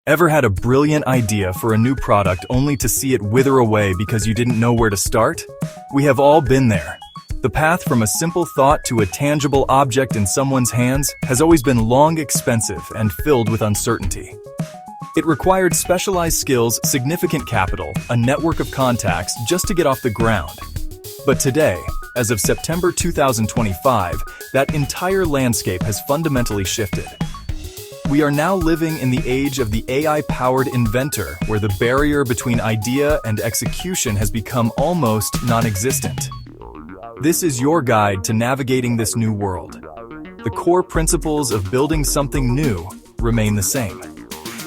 Ever had a brilliant idea for a new product only to see it wither away because you didn't know where to start? We have all been there. The path from a simple thought to a tangible object in someone's hands has always been long, expensive, and filled with uncertainty. It required specialized skills, significant capital, a network of contacts just to get off the ground. But today, as of September 2025, that entire landscape has fundamentally shifted. We are now living in the age of the AI-powered inventor, where the barrier between idea and execution has become almost non-existent. This is your guide to navigating this new world. The core principles of building something new remain the same.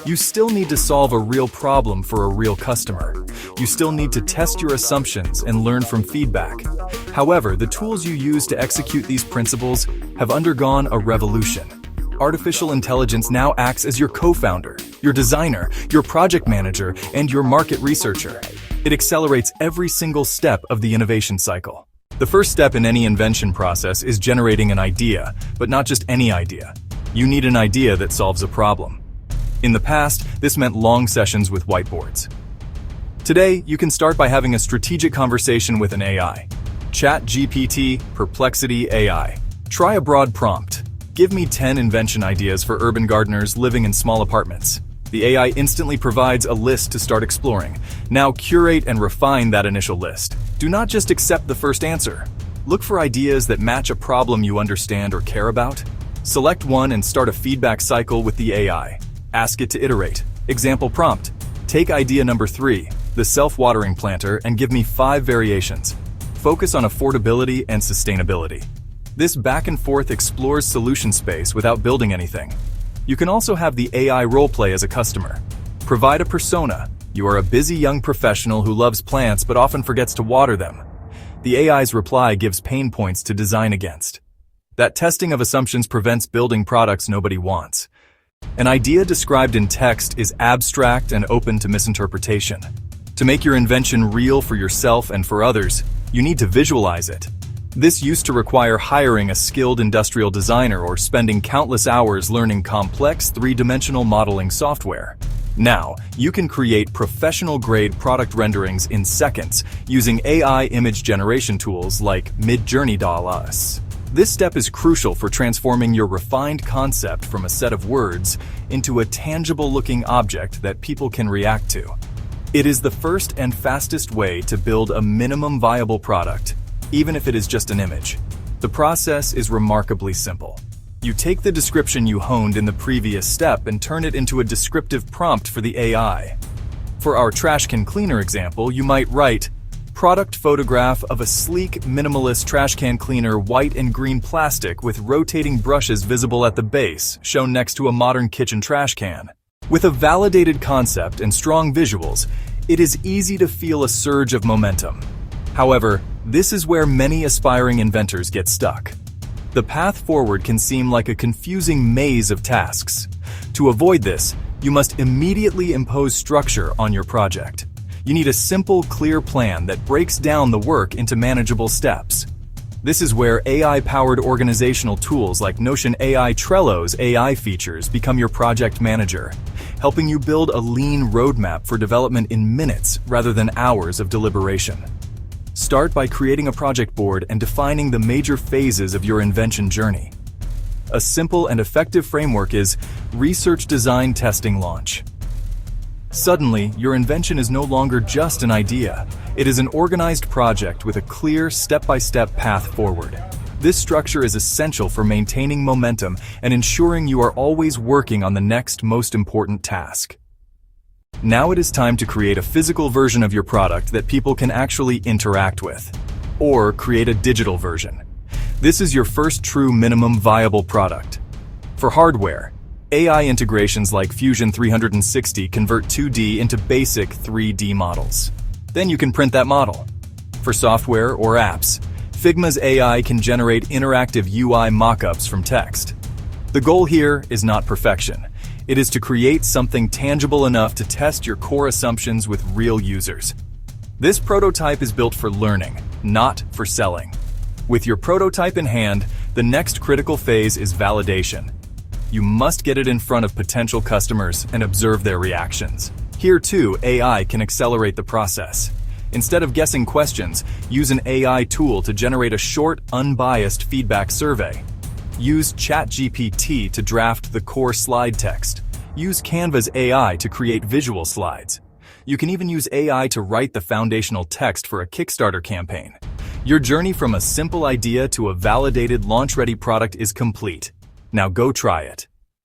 You still need to solve a real problem for a real customer. You still need to test your assumptions and learn from feedback. However, the tools you use to execute these principles have undergone a revolution. Artificial intelligence now acts as your co-founder, your designer, your project manager, and your market researcher. It accelerates every single step of the innovation cycle. The first step in any invention process is generating an idea, but not just any idea. You need an idea that solves a problem. In the past, this meant long sessions with whiteboards. Today, you can start by having a strategic conversation with an AI. ChatGPT, Perplexity AI. Try a broad prompt. Give me 10 invention ideas for urban gardeners living in small apartments. The AI instantly provides a list to start exploring. Now curate and refine that initial list. Do not just accept the first answer. Look for ideas that match a problem you understand or care about. Select one and start a feedback cycle with the AI. Ask it to iterate. Example prompt. Take idea number 3, the self-watering planter, and give me 5 variations. Focus on affordability and sustainability. This back and forth explores solution space without building anything. You can also have the AI roleplay as a customer. Provide a persona. You are a busy young professional who loves plants but often forgets to water them. The AI's reply gives pain points to design against. That testing of assumptions prevents building products nobody wants. An idea described in text is abstract and open to misinterpretation. To make your invention real for yourself and for others, you need to visualize it. This used to require hiring a skilled industrial designer or spending countless hours learning complex three-dimensional modeling software. Now, you can create professional-grade product renderings in seconds using AI image generation tools like MidJourney DALL. This step is crucial for transforming your refined concept from a set of words into a tangible-looking object that people can react to. It is the first and fastest way to build a minimum viable product, even if it is just an image. The process is remarkably simple. You take the description you honed in the previous step and turn it into a descriptive prompt for the AI. For our trash can cleaner example, you might write, product photograph of a sleek, minimalist trash can cleaner, white and green plastic with rotating brushes visible at the base, shown next to a modern kitchen trash can. With a validated concept and strong visuals, it is easy to feel a surge of momentum. However, this is where many aspiring inventors get stuck. The path forward can seem like a confusing maze of tasks. To avoid this, you must immediately impose structure on your project. You need a simple, clear plan that breaks down the work into manageable steps. This is where AI-powered organizational tools like Notion AI Trello's AI features become your project manager, helping you build a lean roadmap for development in minutes rather than hours of deliberation. Start by creating a project board and defining the major phases of your invention journey. A simple and effective framework is research, design, testing, launch. Suddenly, your invention is no longer just an idea. It is an organized project with a clear step-by-step path forward. This structure is essential for maintaining momentum and ensuring you are always working on the next most important task. Now it is time to create a physical version of your product that people can actually interact with, or create a digital version. This is your first true minimum viable product. For hardware, AI integrations like Fusion 360 convert 2D into basic 3D models. Then you can print that model. For software or apps, Figma's AI can generate interactive UI mockups from text. The goal here is not perfection. It is to create something tangible enough to test your core assumptions with real users. This prototype is built for learning, not for selling. With your prototype in hand, the next critical phase is validation. You must get it in front of potential customers and observe their reactions. Here too, AI can accelerate the process. Instead of guessing questions, use an AI tool to generate a short, unbiased feedback survey. Use ChatGPT to draft the core slide text. Use Canva's AI to create visual slides. You can even use AI to write the foundational text for a Kickstarter campaign. Your journey from a simple idea to a validated, launch-ready product is complete. Now go try it.